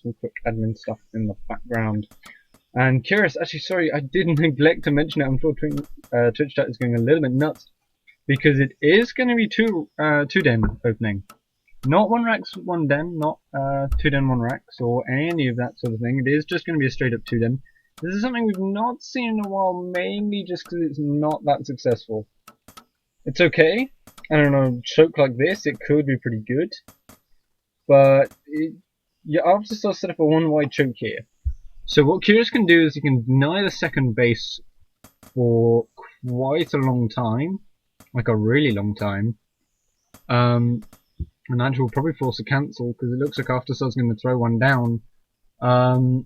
some quick admin stuff in the background. And curious, actually, sorry, I did neglect to mention it. I'm sure Twitch chat is going a little bit nuts because it is going to be two den opening, not one racks one den, not two den one racks or any of that sort of thing. It is just going to be a straight up two den. This is something we've not seen in a while, mainly just because it's not that successful. It's okay. I don't know, choke like this, it could be pretty good, but you obviously still set up a one wide choke here. So what Curious can do is he can deny the second base for quite a long time, like a really long time, and actually will probably force a cancel because it looks like Afterstar's going to throw one down. But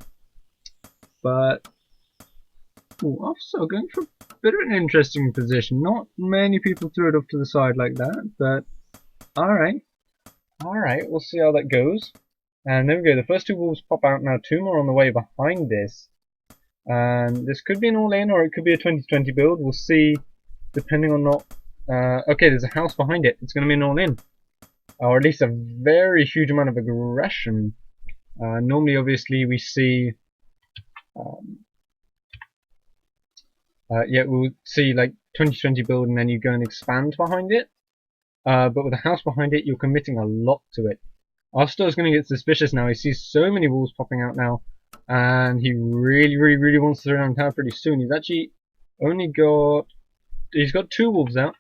Afterstar going for a bit of an interesting position. Not many people threw it off to the side like that, but alright, we'll see how that goes. And there we go, the first two wolves pop out now, two more on the way behind this. And this could be an all-in or it could be a 2020 build, we'll see, depending on not... okay, there's a house behind it, it's going to be an all-in. Or at least a very huge amount of aggression. Normally, obviously, we see... yeah, we'll see like 2020 build and then you go and expand behind it. But with a house behind it, you're committing a lot to it. Afterstar's going to get suspicious now. He sees so many wolves popping out now, and he really wants to throw down tower pretty soon. He's actually only got... he's got two wolves out.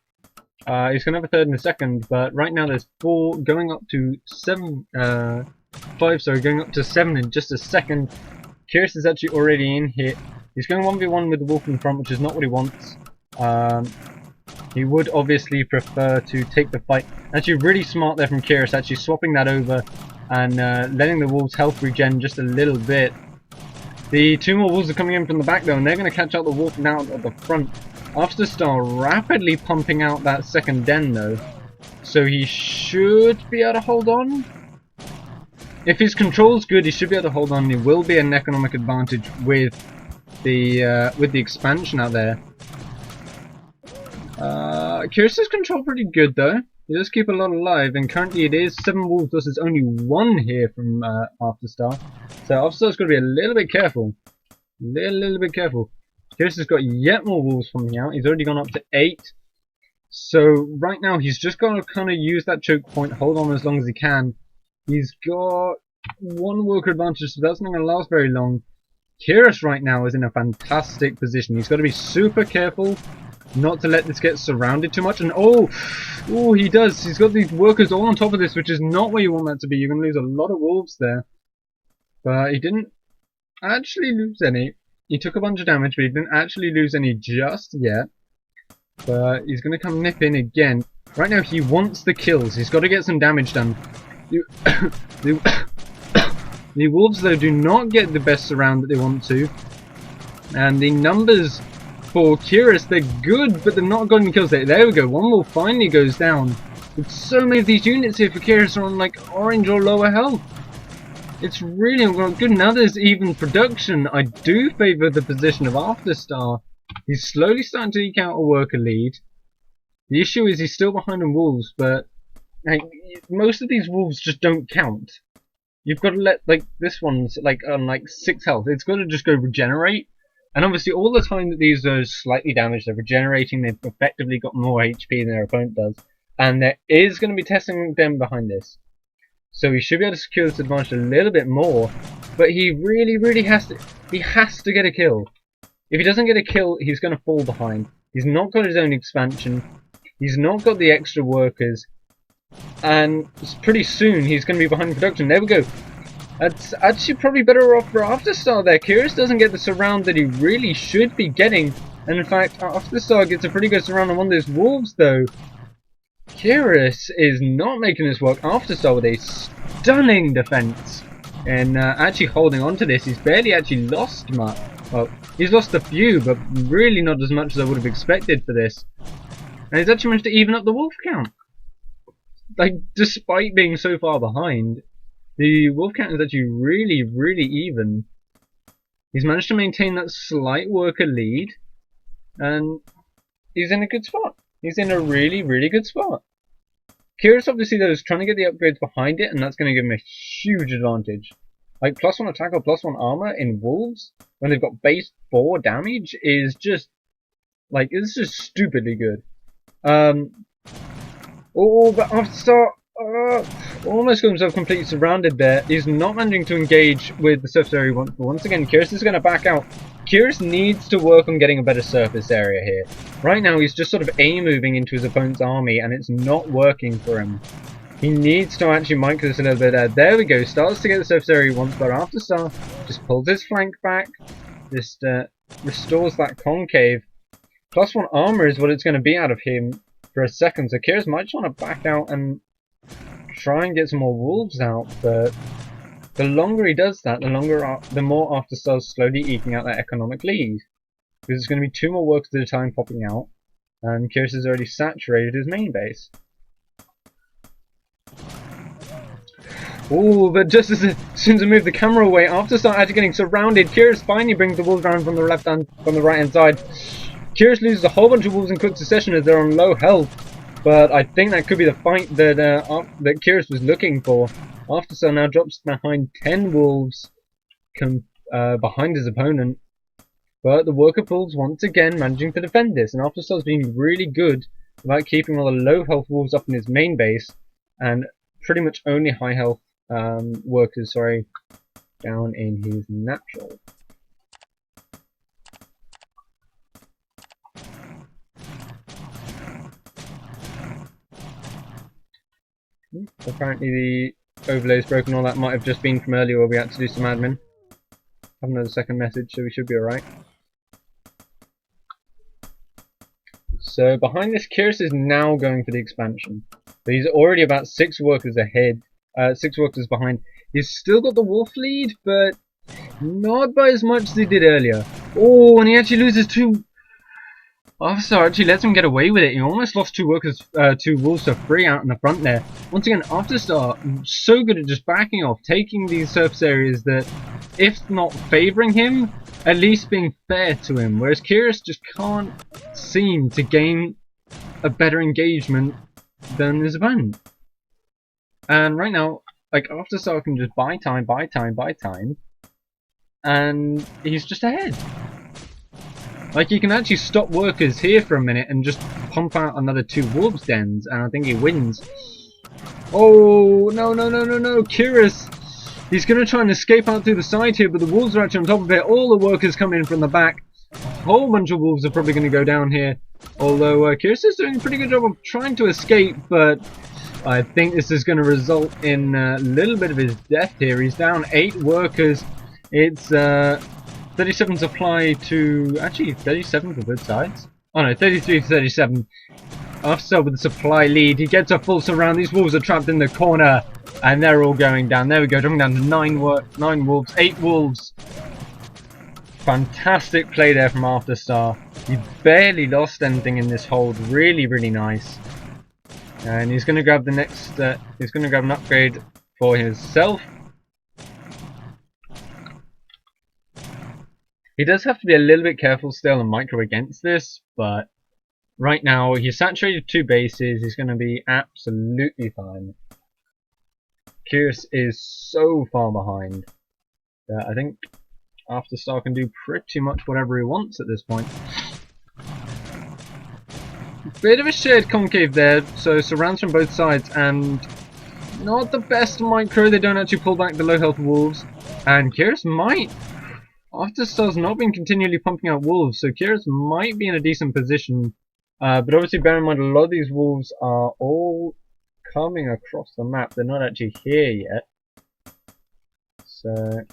He's going to have a third in a second, but right now there's four going up to five, sorry, going up to 7 in just a second. Curious is actually already in here. He's going 1v1 with the wolf in front, which is not what he wants. He would obviously prefer to take the fight. Actually, really smart there from Curious, actually swapping that over and letting the wolves health regen just a little bit. The two more wolves are coming in from the back though, and they're going to catch out the wolf now at the front. Afterstar rapidly pumping out that second den though, so he should be able to hold on. If his control's good, he should be able to hold on. He will be an economic advantage with the expansion out there. Curious's control pretty good though. He does keep a lot alive, and currently it is 7 wolves versus only 1 here from Afterstar. So Afterstar's got to be a little bit careful. Little bit careful. Curious has got yet more wolves coming out. He's already gone up to 8. So right now he's just got to kind of use that choke point, hold on as long as he can. He's got 1 worker advantage, so that's not going to last very long. Curious right now is in a fantastic position. He's got to be super careful not to let this get surrounded too much. And oh, he does. He's got these workers all on top of this, which is not where you want that to be. You're going to lose a lot of wolves there. But he didn't actually lose any. He took a bunch of damage, but he didn't actually lose any just yet. But he's going to come nip in again. Right now he wants the kills. He's got to get some damage done. The wolves though do not get the best surround that they want to. And the numbers for Curious, they're good, but they're not got any kills there. There we go, one wolf finally goes down. With so many of these units here for Curious are on like orange or lower health. It's really not good. Now there's even production. I do favour the position of Afterstar. He's slowly starting to eke out a worker lead. The issue is he's still behind on wolves, but like, most of these wolves just don't count. You've got to let, like, this one's like on like 6 health. It's got to just go regenerate. And obviously all the time that these are slightly damaged, they're regenerating, they've effectively got more HP than their opponent does. And there is going to be testing them behind this. So he should be able to secure this advantage a little bit more. But he really has to get a kill. If he doesn't get a kill, he's going to fall behind. He's not got his own expansion. He's not got the extra workers. And pretty soon he's going to be behind production. There we go. That's actually probably better off for Afterstar there. Curious doesn't get the surround that he really should be getting. And in fact, Afterstar gets a pretty good surround on one of those wolves though. Curious is not making this work. Afterstar with a stunning defense. And actually holding on to this, he's barely actually lost much. Well, he's lost a few, but really not as much as I would have expected for this. And he's actually managed to even up the wolf count. Like, despite being so far behind, the wolf count is actually really even. He's managed to maintain that slight worker lead, and he's in a good spot. He's in a really good spot. Curious obviously though is trying to get the upgrades behind it, and that's going to give him a huge advantage. Like, +1 attack or +1 armor in wolves, when they've got base 4 damage, is just, like, it's just stupidly good. Oh, but after almost got himself completely surrounded there. He's not managing to engage with the surface area once again. Kyrus is going to back out. Kyrus needs to work on getting a better surface area here. Right now, he's just sort of A-moving into his opponent's army, and it's not working for him. He needs to actually micro this a little bit there. There we go. Starts to get the surface area he wants, but after Star just pulls his flank back. Just restores that concave. +1 armor is what it's going to be out of him for a second. So Kyrus might just want to back out and try and get some more wolves out, but the longer he does that, the more After Star's slowly eking out that economic lead. Because there's going to be 2 more workers at a time popping out, and Kyrus has already saturated his main base. Oh, but just as soon as I move the camera away, After Star actually getting surrounded, Kyrus finally brings the wolves around from the right hand side. Kyrus loses a whole bunch of wolves in quick succession as they're on low health, but I think that could be the fight that that Kyrus was looking for. After Star now drops behind 10 wolves behind his opponent, but the worker pools once again managing to defend this, and After Star's being really good about keeping all the low health wolves up in his main base, and pretty much only high health workers, down in his natural. Apparently the overlay's broken. All that might have just been from earlier where we had to do some admin. Have another second message, so we should be alright. So behind this, Kyrus is now going for the expansion. So he's already about 6 workers ahead, 6 workers behind. He's still got the wolf lead, but not by as much as he did earlier. Oh, and he actually loses 2. Officer actually lets him get away with it. He almost lost 2 workers, 2 wolves to 3 out in the front there. Once again, After Star so good at just backing off, taking these surface areas that, if not favouring him, at least being fair to him. Whereas Kyrus just can't seem to gain a better engagement than his opponent. And right now, like, After Star can just buy time, and he's just ahead. Like, you can actually stop workers here for a minute and just pump out another 2 wolves dens, and I think he wins. Oh, no, Kyrus! He's going to try and escape out through the side here, but the wolves are actually on top of it. All the workers come in from the back. A whole bunch of wolves are probably going to go down here. Although Kyrus is doing a pretty good job of trying to escape, but I think this is going to result in a little bit of his death here. He's down 8 workers. It's 37 supply to, actually 37 for both sides. Oh no, 33 to 37. After with the supply lead, he gets a full surround. These wolves are trapped in the corner, and they're all going down. There we go, dropping down to 9 wolves, 8 wolves. Fantastic play there from After Star. He barely lost anything in this hold. Really, really nice. And he's going to grab the next. He's going to grab an upgrade for himself. He does have to be a little bit careful still and micro against this, but right now he's saturated 2 bases. He's going to be absolutely fine. Kyrus is so far behind that I think After Star can do pretty much whatever he wants at this point. Bit of a shared concave there, so surrounds from both sides, and not the best micro. They don't actually pull back the low health wolves, and Kyrus might. After Star's not been continually pumping out wolves, so Kyrus might be in a decent position. But obviously bear in mind a lot of these wolves are all coming across the map. They're not actually here yet. So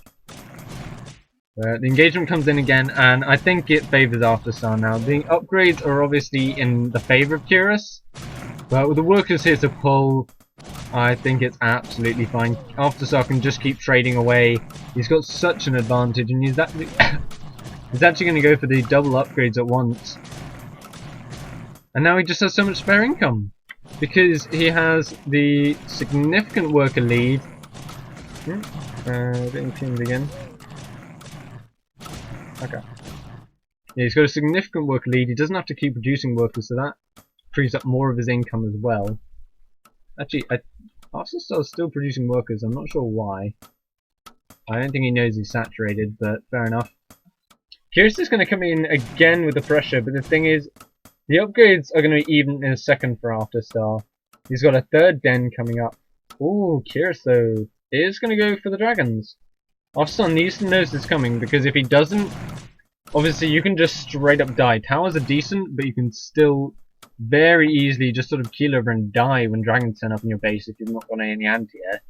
the engagement comes in again, and I think it favours After Star now. The upgrades are obviously in the favour of Kyrus, but with the workers here to pull, I think it's absolutely fine. After Star can just keep trading away. He's got such an advantage, and he's actually going to go for the double upgrades at once. And now he just has so much spare income, because he has the significant worker lead. Getting pinged again. Okay. Yeah, he's got a significant worker lead. He doesn't have to keep producing workers, so that frees up more of his income as well. Actually, After Star's still producing workers. I'm not sure why. I don't think he knows he's saturated, but fair enough. Curious is going to come in again with the pressure, but the thing is, the upgrades are going to be even in a second for Afterstar. He's got a third den coming up. Ooh, Curious though is going to go for the dragons. Afterstar needs to know this coming, because if he doesn't, obviously you can just straight up die. Towers are decent, but you can still very easily just sort of keel over and die when dragons turn up in your base if you've not got any anti-air.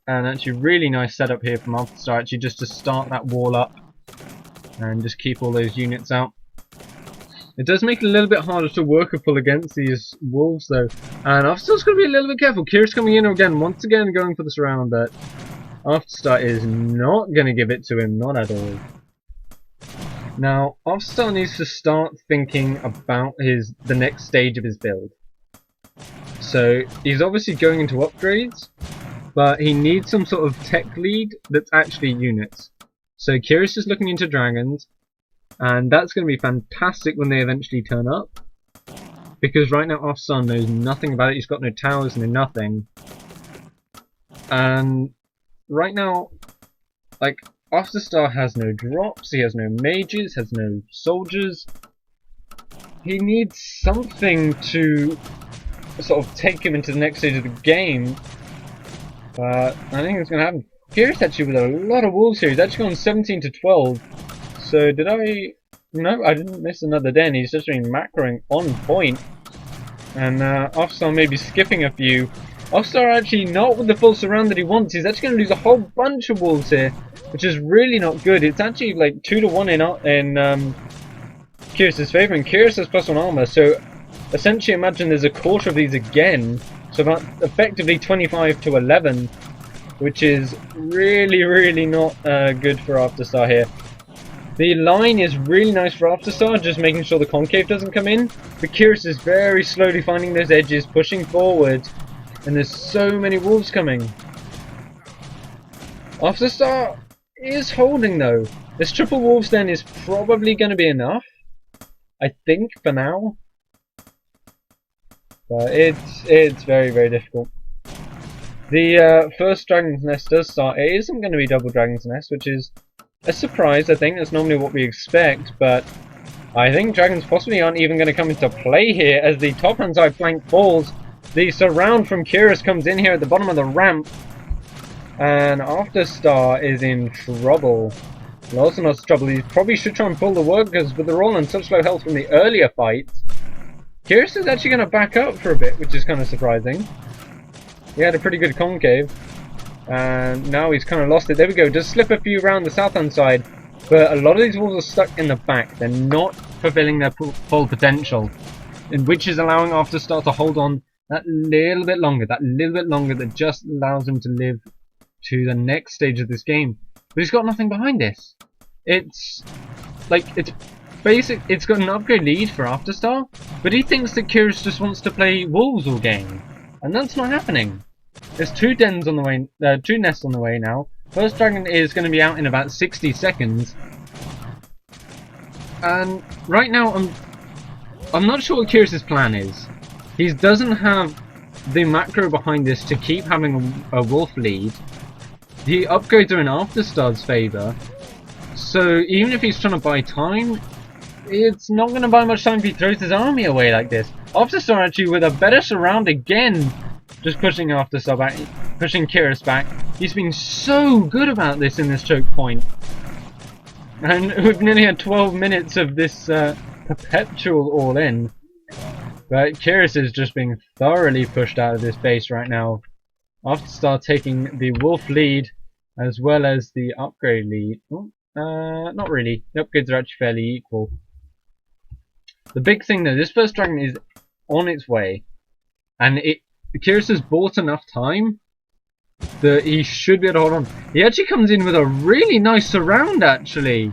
And actually really nice setup here from Afterstar, actually just to start that wall up and just keep all those units out. It does make it a little bit harder to work a pull against these wolves though, and Afterstar's going to be a little bit careful. Curious coming in again, once again going for the surround, but Afterstar is not going to give it to him, not at all. Now, Afterstar needs to start thinking about the next stage of his build. So, he's obviously going into upgrades, but he needs some sort of tech lead that's actually units. So Curious is looking into dragons, and that's going to be fantastic when they eventually turn up. Because right now Afterstar knows nothing about it, he's got no towers, no nothing. And right now, like, Afterstar has no drops, he has no mages, has no soldiers. He needs something to sort of take him into the next stage of the game. But I think it's going to happen. Curious actually with a lot of wolves here. He's actually gone 17 to 12. So did I... No, I didn't miss another den. He's just been macroing on point. And Afterstar maybe skipping a few. Afterstar actually not with the full surround that he wants. He's actually going to lose a whole bunch of wolves here, which is really not good. It's actually like 2 to 1 in Curious's favour, and Curious has +1 armor. So essentially imagine there's a quarter of these again. So about effectively 25 to 11, which is really not good for Afterstar here. The line is really nice for Afterstar, just making sure the concave doesn't come in. But Curious is very slowly finding those edges, pushing forward, and there's so many wolves coming. Afterstar is holding though. This triple wolves den is probably going to be enough, I think, for now. But it's very difficult. The first Dragon's Nest does start. It isn't going to be double Dragon's Nest, which is a surprise, I think. That's normally what we expect, but I think dragons possibly aren't even going to come into play here as the top hand side flank falls. The surround from Curious comes in here at the bottom of the ramp, and Afterstar is in trouble. Also not trouble. He probably should try and pull the workers, but they're all on such low health from the earlier fights. Curious is actually going to back up for a bit, which is kind of surprising. He had a pretty good concave, and now he's kind of lost it. There we go, just slip a few around the south hand side, but a lot of these wolves are stuck in the back. They're not fulfilling their full potential, which is allowing Afterstar to hold on that little bit longer that just allows him to live to the next stage of this game. But he's got nothing behind this. It's like, it's basic. It's got an upgrade lead for Afterstar, but he thinks that Curious just wants to play wolves all game, and that's not happening. There's 2 dens on the way, 2 nests on the way now. First dragon is going to be out in about 60 seconds, and right now I'm not sure what Curious's plan is. He doesn't have the macro behind this to keep having a wolf lead. The upgrades are in Afterstar's favour, so even if he's trying to buy time, it's not going to buy much time if he throws his army away like this. Afterstar actually with a better surround again, just pushing Afterstar back, pushing Curious back. He's been so good about this in this choke point. And we've nearly had 12 minutes of this perpetual all-in. But Curious is just being thoroughly pushed out of this base right now. Afterstar taking the wolf lead as well as the upgrade lead. Not really. The upgrades are actually fairly equal. The big thing though, this first dragon is on its way, and Curious has bought enough time that he should be able to hold on. He actually comes in with a really nice surround, actually.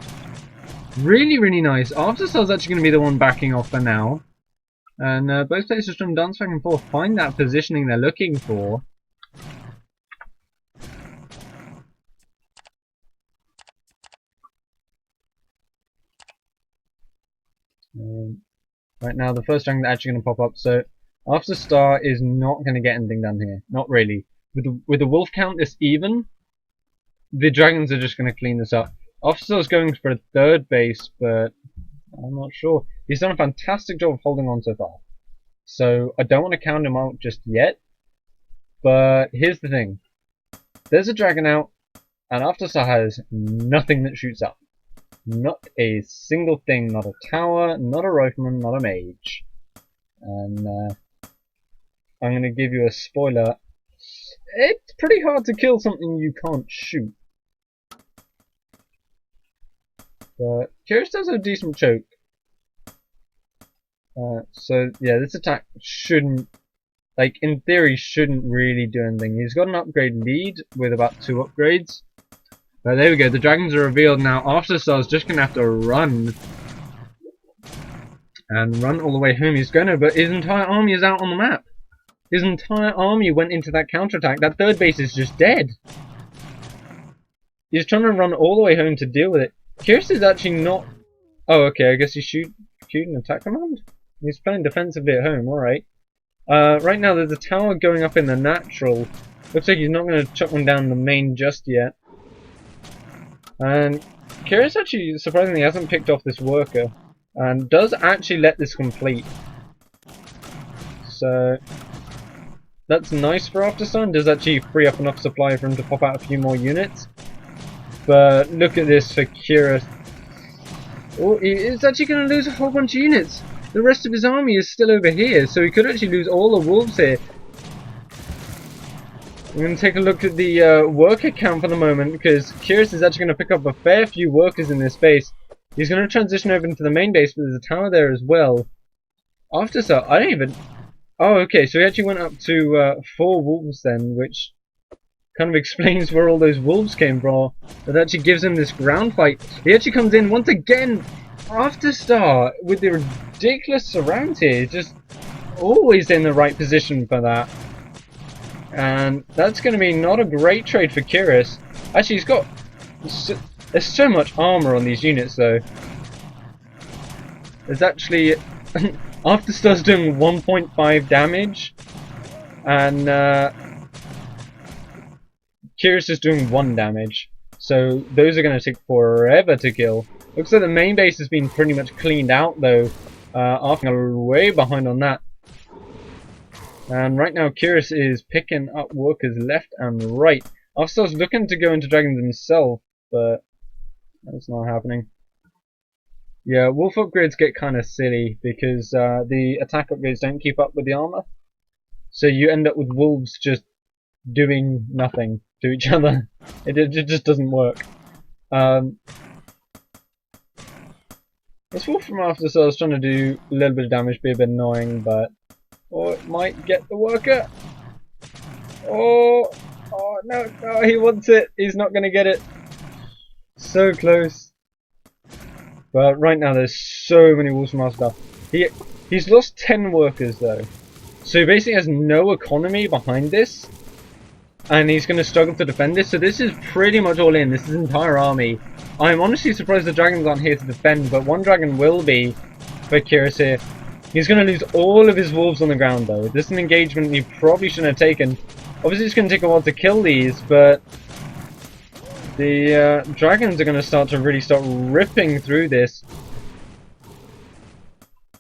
Really nice. Afterstar's actually going to be the one backing off for now. And both players just dance back and forth, find that positioning they're looking for. Right now, the first dragon is actually going to pop up. So, Afterstar is not going to get anything done here. Not really. With the wolf count this even, the dragons are just going to clean this up. Officer's going for a third base, but I'm not sure. He's done a fantastic job of holding on so far. So I don't want to count him out just yet. But here's the thing. There's a dragon out, and Afterstar has nothing that shoots up. Not a single thing. Not a tower, not a rifleman, not a mage. And I'm going to give you a spoiler. It's pretty hard to kill something you can't shoot. But Curious does a decent choke. So yeah, this attack shouldn't, like, in theory, shouldn't really do anything. He's got an upgrade lead with about 2 upgrades. But there we go, the dragons are revealed now. Afterstar's just going to have to run. And run all the way home. He's going to, but his entire army is out on the map. His entire army went into that counterattack. That third base is just dead. He's trying to run all the way home to deal with it. Curious is actually not... Oh, okay, I guess he's shooting attack command? He's playing defensively at home, alright. Right now there's a tower going up in the natural. Looks like he's not going to chuck one down the main just yet. And Curious actually, surprisingly, hasn't picked off this worker. And does actually let this complete. So... that's nice for Afterstar. Does actually free up enough supply for him to pop out a few more units. But look at this for Curious. Oh, he's actually going to lose a whole bunch of units. The rest of his army is still over here, so he could actually lose all the wolves here. I'm going to take a look at the worker count for the moment, because Curious is actually going to pick up a fair few workers in this base. He's going to transition over into the main base, but there's a tower there as well. Afterstar, I don't even... Oh, okay, so he actually went up to 4 wolves then, which kind of explains where all those wolves came from. That actually gives him this ground fight. He actually comes in once again, Afterstar, with the ridiculous surround here. Just always in the right position for that. And that's going to be not a great trade for Curious. Actually, he's got... there's so much armor on these units, though. There's actually... Afterstar's doing 1.5 damage, and Curious is doing 1 damage. So those are going to take forever to kill. Looks like the main base has been pretty much cleaned out, though. After way behind on that. And right now Curious is picking up workers left and right. Afterstar's looking to go into dragons himself, but that's not happening. Yeah, wolf upgrades get kind of silly because the attack upgrades don't keep up with the armor. So you end up with wolves just doing nothing to each other. It just doesn't work. This wolf from Afterstar is trying to do a little bit of damage, be a bit annoying, but... oh, it might get the worker! Oh no, he wants it! He's not going to get it! So close. But right now there's so many wolves from Afterstar. He's lost 10 workers though. So he basically has no economy behind this. And he's going to struggle to defend this. So this is pretty much all in. This is his entire army. I'm honestly surprised the dragons aren't here to defend. But one dragon will be for Curious here. He's going to lose all of his wolves on the ground though. This is an engagement he probably shouldn't have taken. Obviously it's going to take a while to kill these. But the dragons are going to really start ripping through this.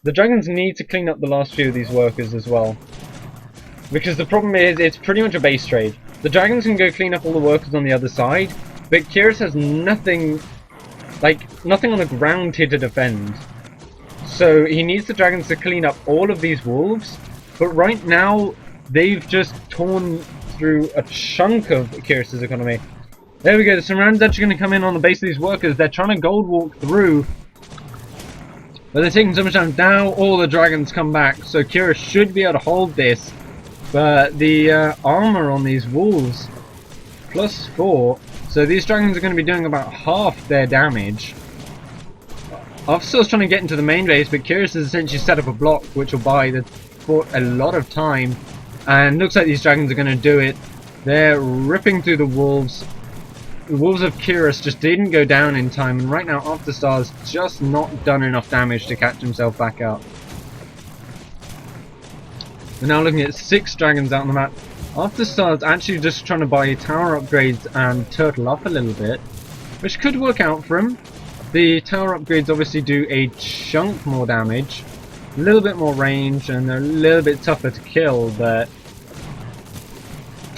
The dragons need to clean up the last few of these workers as well. Because the problem is, it's pretty much a base trade. The dragons can go clean up all the workers on the other side, but Curious has nothing, nothing on the ground here to defend. So he needs the dragons to clean up all of these wolves, but right now, they've just torn through a chunk of Curious's economy. There we go, the surround's actually going to come in on the base of these workers. They're trying to gold walk through, but they're taking so much damage. Now all the dragons come back, so Curious should be able to hold this. But the armor on these wolves, +4, so these dragons are going to be doing about half their damage. Afterstar's trying to get into the main base, but Curious has essentially set up a block, which will buy the fort a lot of time. And looks like these dragons are going to do it. They're ripping through the wolves. The wolves of Curious just didn't go down in time, and right now Afterstar's just not done enough damage to catch himself back up. We're now looking at 6 dragons out on the map. Afterstar's actually just trying to buy tower upgrades and turtle up a little bit, which could work out for him. The tower upgrades obviously do a chunk more damage, a little bit more range, and they're a little bit tougher to kill, but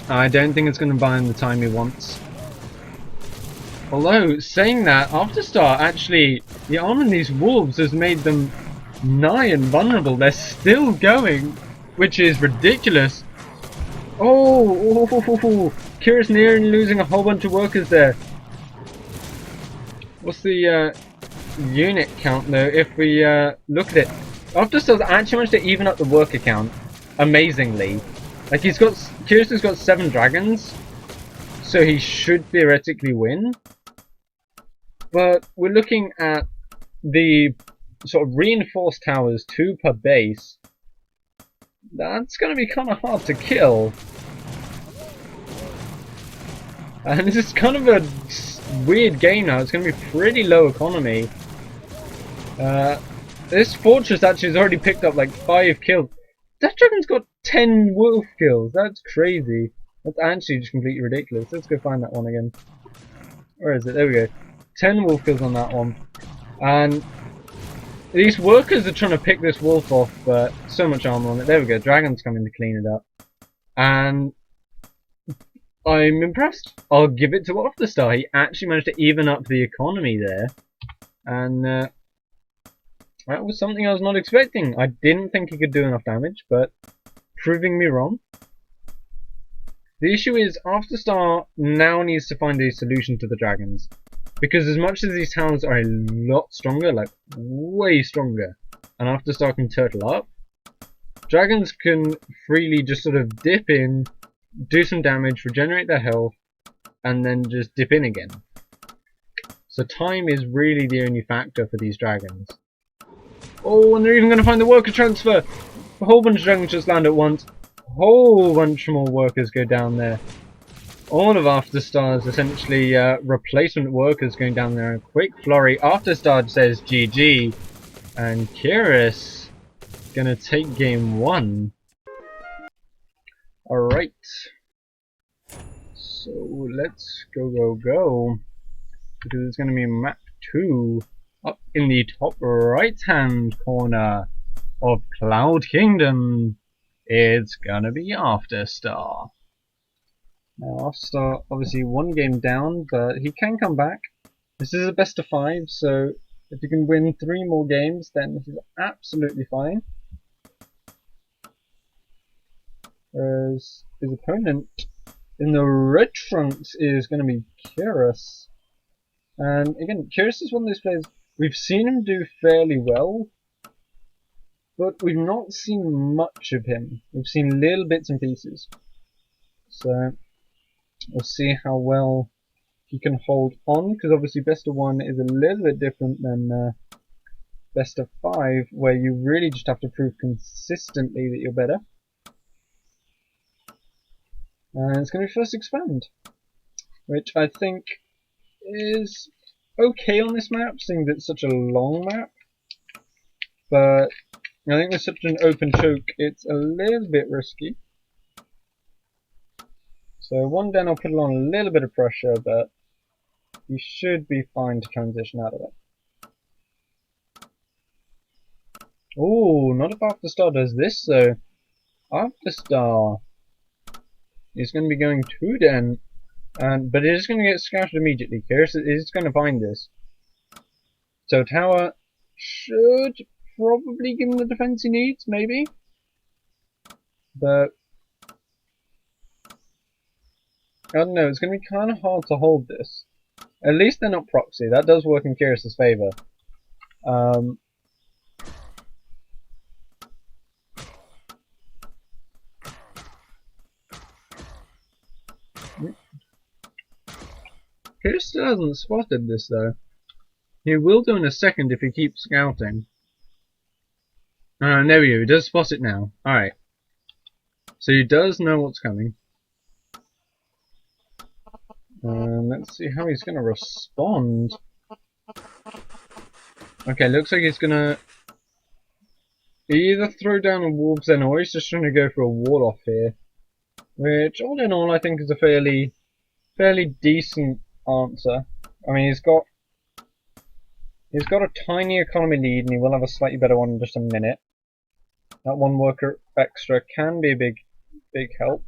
I don't think it's going to buy him the time he wants. Although, saying that, Afterstar actually, the armor in these wolves has made them nigh invulnerable. They're still going, which is ridiculous. Oh, Kira's near losing a whole bunch of workers there. What's the unit count though? If we look at it, Afterstar's actually managed to even up the worker count amazingly. Like Kira's got 7 dragons, so he should theoretically win. But we're looking at the sort of reinforced towers, 2 per base. That's going to be kind of hard to kill. And this is kind of a weird game now. It's going to be pretty low economy. This fortress actually has already picked up like 5 kills. That dragon's got 10 wolf kills. That's crazy. That's actually just completely ridiculous. Let's go find that one again. Where is it? There we go. 10 wolf kills on that one. And these workers are trying to pick this wolf off, but so much armor on it. There we go. Dragon's coming to clean it up. And I'm impressed. I'll give it to Afterstar. He actually managed to even up the economy there. And that was something I was not expecting. I didn't think he could do enough damage, but proving me wrong. The issue is Afterstar now needs to find a solution to the dragons. Because as much as these towns are a lot stronger, like way stronger, and Afterstar can turtle up, dragons can freely just sort of dip in, do some damage, regenerate their health, and then just dip in again. So time is really the only factor for these dragons. Oh, and they're even going to find the worker transfer! A whole bunch of dragons just land at once. A whole bunch more workers go down there. All of Afterstar's essentially replacement workers going down there in a quick flurry. Afterstar says GG, and Kyrus gonna take game 1. Alright. So let's go. Because it's gonna be map 2 up in the top right hand corner of Cloud Kingdom. It's gonna be Afterstar. Now, Afterstar obviously 1 game down, but he can come back. This is a best of 5, so if you can win 3 more games, then this is absolutely fine. Whereas his opponent in the red trunks is going to be Kyrus. And again, Kyrus is one of those players, we've seen him do fairly well, but we've not seen much of him. We've seen little bits and pieces. So we'll see how well he can hold on, because obviously best of 1 is a little bit different than best of 5, where you really just have to prove consistently that you're better. And it's going to be first expand, which I think is okay on this map, seeing that it's such a long map. But I think with such an open choke, it's a little bit risky. So 1 den I'll put on a little bit of pressure, but you should be fine to transition out of it. Oh, not if Afterstar does this though. Afterstar is going to be going 2 den, but it is going to get scouted immediately. Kyrus is going to find this. So tower should probably give him the defense he needs, maybe. But I don't know, it's going to be kind of hard to hold this. At least they're not proxy. That does work in Kyrus' favour. Kyrus still hasn't spotted this though. He will do in a second if he keeps scouting. There we go, he does spot it now. Alright. So he does know what's coming. Let's see how he's going to respond. Okay, looks like he's going to either throw down a wolves then, or he's just trying to go for a ward off here. which all in all I think is a fairly decent answer. I mean, he's got a tiny economy lead, and he will have a slightly better one in just a minute. That one worker extra can be a big help.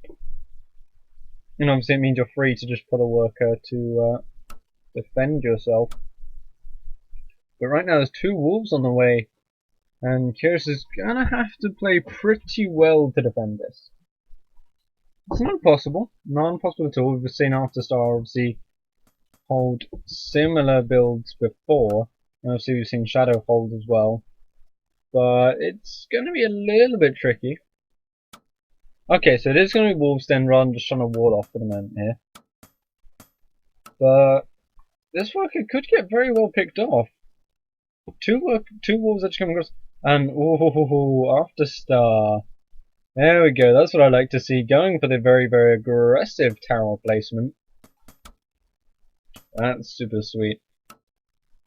And obviously it means you're free to just put a worker to defend yourself. But right now there's 2 wolves on the way, and Kyrus is gonna have to play pretty well to defend this. It's not impossible at all. We've seen Afterstar obviously hold similar builds before, and obviously we've seen Shadow hold as well. But it's gonna be a little bit tricky. Okay, so it is gonna be wolves then, rather than just trying to ward off for the moment here. But this worker could get very well picked off. Two wolves actually come across, and Afterstar. There we go. That's what I like to see. Going for the very aggressive tower placement. That's super sweet.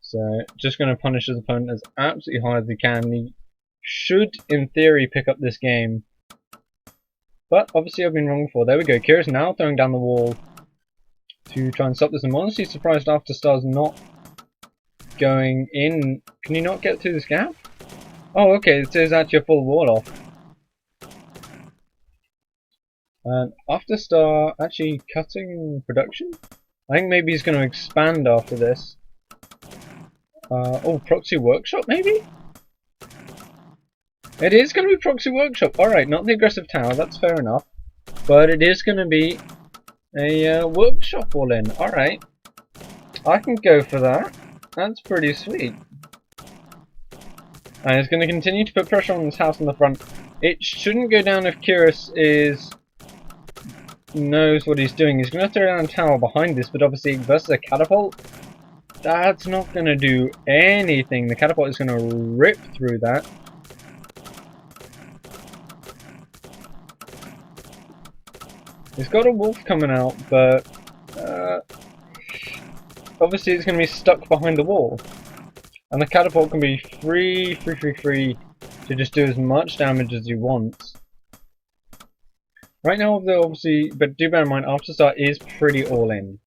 So just going to punish his opponent as absolutely hard as he can. He should, in theory, pick up this game. But obviously I've been wrong before. There we go. Kyrus now throwing down the wall to try and stop this. I'm honestly surprised Afterstar's not going in. Can you not get through this gap? Oh, okay. It is actually a full wall off. And Afterstar actually cutting production? I think maybe he's going to expand after this. Oh, Proxy Workshop maybe? It is going to be Proxy Workshop. Alright, not the aggressive tower, that's fair enough. But it is going to be a workshop all in. Alright. I can go for that. That's pretty sweet. And it's going to continue to put pressure on this house in the front. It shouldn't go down if Kyrus knows what he's doing. He's going to throw down a tower behind this, but obviously versus a catapult, that's not going to do anything. The catapult is going to rip through that. He's got a wolf coming out, but obviously it's going to be stuck behind the wall. And the catapult can be free to just do as much damage as he wants. Right now, obviously, but do bear in mind, Afterstar is pretty all in.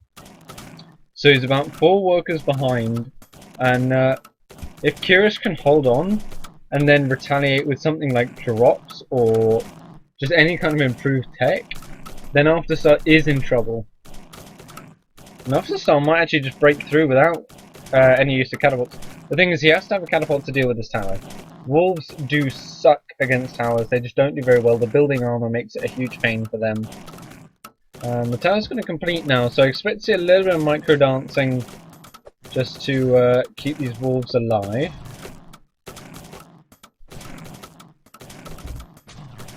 So he's about 4 workers behind, and if Kyrus can hold on and then retaliate with something like drops or just any kind of improved tech, then Afterstar is in trouble. And Afterstar might actually just break through without any use of catapults. The thing is, he has to have a catapult to deal with this tower. Wolves do suck against towers, they just don't do very well. The building armor makes it a huge pain for them. The tower's going to complete now, so I expect to see a little bit of micro dancing just to keep these wolves alive.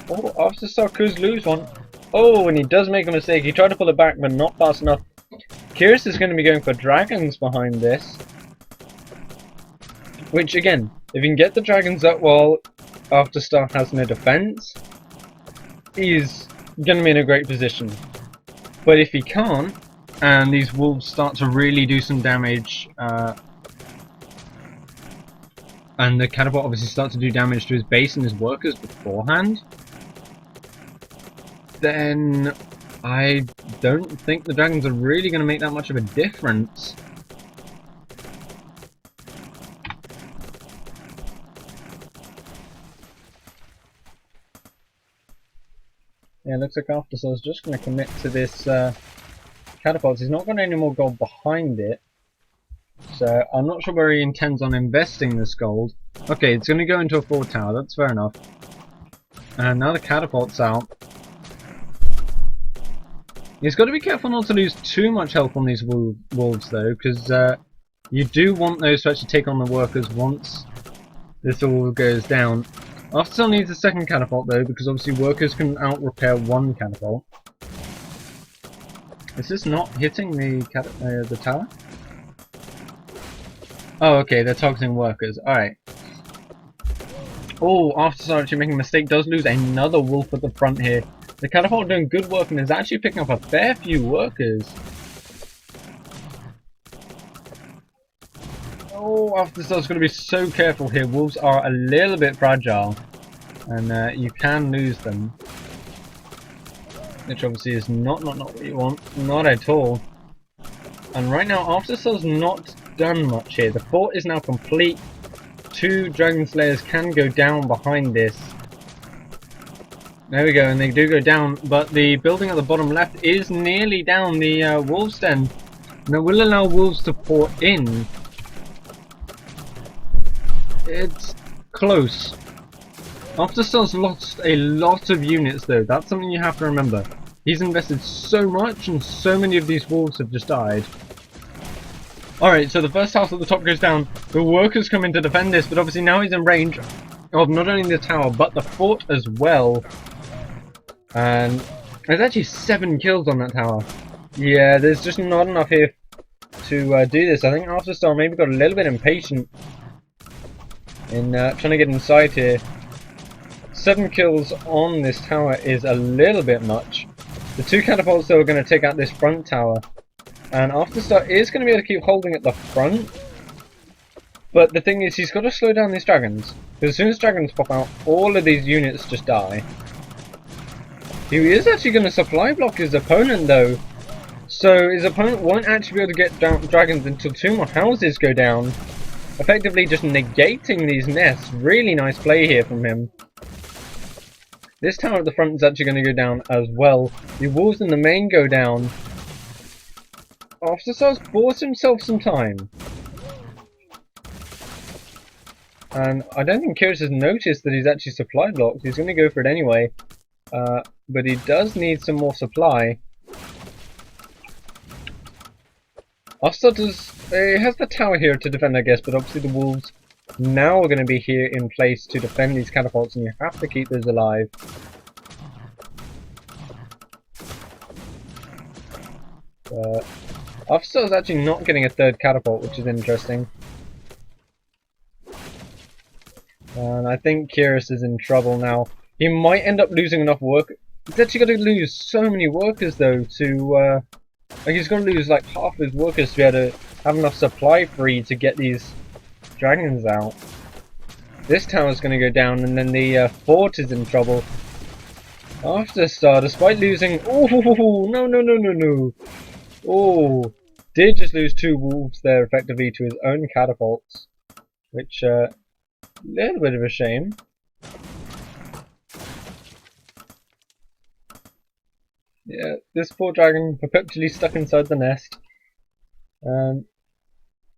Oh, Afterstar could lose one. Oh, and he does make a mistake. He tried to pull it back, but not fast enough. Kyrus is going to be going for dragons behind this. Which, again, if he can get the dragons up while Afterstar has no defense, he's going to be in a great position. But if he can't, and these wolves start to really do some damage, and the catapult obviously starts to do damage to his base and his workers beforehand, then I don't think the dragons are really going to make that much of a difference. Yeah, it looks like Afterstar's just going to commit to this catapult. He's not got any more gold behind it, so I'm not sure where he intends on investing this gold. Okay, it's going to go into a 4 tower, that's fair enough. And now the catapult's out. He's got to be careful not to lose too much health on these wolves though, because you do want those to actually take on the workers once this all goes down. Afterstar needs a second catapult though, because obviously workers can out-repair 1 catapult. Is this not hitting the tower? Oh, okay, they're targeting workers. Alright. Oh, Afterstar actually making a mistake, does lose another wolf at the front here. The catapult doing good work and is actually picking up a fair few workers. Oh, Afterstar's going to be so careful here. Wolves are a little bit fragile, and you can lose them. which obviously is not what you want, not at all. And right now, Afterstar's not done much here. The fort is now complete. 2 Dragon Slayers can go down behind this. There we go, and they do go down, but the building at the bottom left is nearly down, the wolves den. Now will allow wolves to pour in. It's close. Afterstar's lost a lot of units though, that's something you have to remember. He's invested so much and so many of these wolves have just died. Alright, so the first house at the top goes down. The workers come in to defend this, but obviously now he's in range of not only the tower but the fort as well. And there's actually 7 kills on that tower. Yeah, there's just not enough here to do this. I think Afterstar maybe got a little bit impatient in trying to get inside here. 7 kills on this tower is a little bit much. The 2 catapults though are going to take out this front tower. And Afterstar is going to be able to keep holding at the front. But the thing is, he's got to slow down these dragons. Because as soon as dragons pop out, all of these units just die. He is actually going to supply block his opponent though. So his opponent won't actually be able to get down dragons until 2 more houses go down. Effectively just negating these nests. Really nice play here from him. This tower at the front is actually going to go down as well. The walls in the main go down. Afterstar's bought himself some time. And I don't think Kyrus has noticed that he's actually supply blocked. He's going to go for it anyway. But he does need some more supply. Afterstar has the tower here to defend, I guess, but obviously the wolves now are going to be here in place to defend these catapults, and you have to keep those alive. Afterstar is actually not getting a 3rd catapult, which is interesting. And I think Kyrus is in trouble now. He might end up losing enough work. He's actually going to lose so many workers though to like he's going to lose like half his workers to be able to have enough supply free to get these dragons out. This tower's going to go down, and then the fort is in trouble. Afterstar, despite losing, oh no. Oh, did just lose 2 wolves there effectively to his own catapults, which little bit of a shame. Yeah, this poor dragon perpetually stuck inside the nest.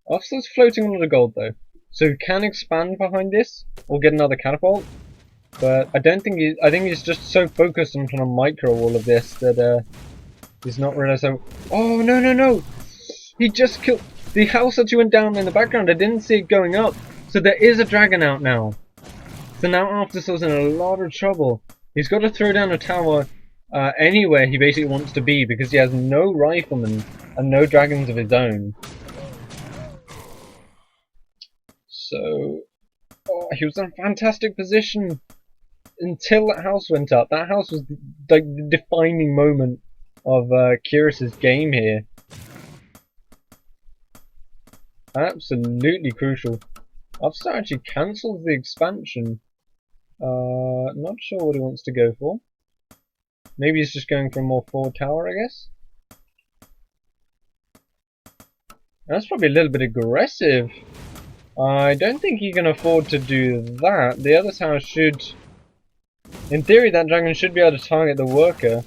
Afterstar's floating on the gold though, so he can expand behind this or get another catapult. But I don't think I think he's just so focused on trying to micro all of this that he's not realizing. Oh no! He just killed the house that went down in the background. I didn't see it going up. So there is a dragon out now. So now Afterstar's in a lot of trouble. He's got to throw down a tower anywhere he basically wants to be because he has no riflemen and no dragons of his own. So he was in a fantastic position until that house went up. That house was like the defining moment of Kyrus's game here. Absolutely crucial. Afterstar actually cancels the expansion. Not sure what he wants to go for. Maybe he's just going for a more forward tower, I guess. That's probably a little bit aggressive. I don't think he can afford to do that. The other tower should... In theory, that dragon should be able to target the worker.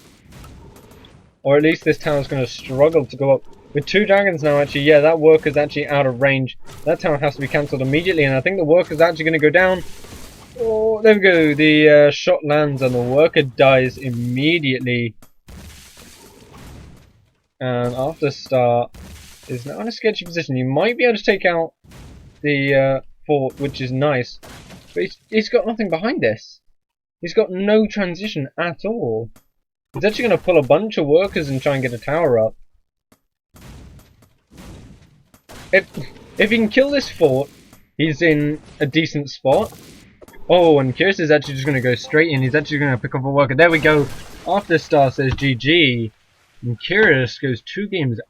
Or at least this tower's going to struggle to go up. With 2 dragons now, actually, yeah, that worker's actually out of range. That tower has to be cancelled immediately, and I think the worker's actually going to go down. Oh, there we go. The shot lands and the worker dies immediately. And Afterstar is now in a sketchy position. He might be able to take out the fort, which is nice. But he's got nothing behind this. He's got no transition at all. He's actually going to pull a bunch of workers and try and get a tower up. If he can kill this fort, he's in a decent spot. Oh, and Kyrus is actually just going to go straight in. He's actually going to pick up a worker. There we go. Afterstar says GG. And Kyrus goes 2 games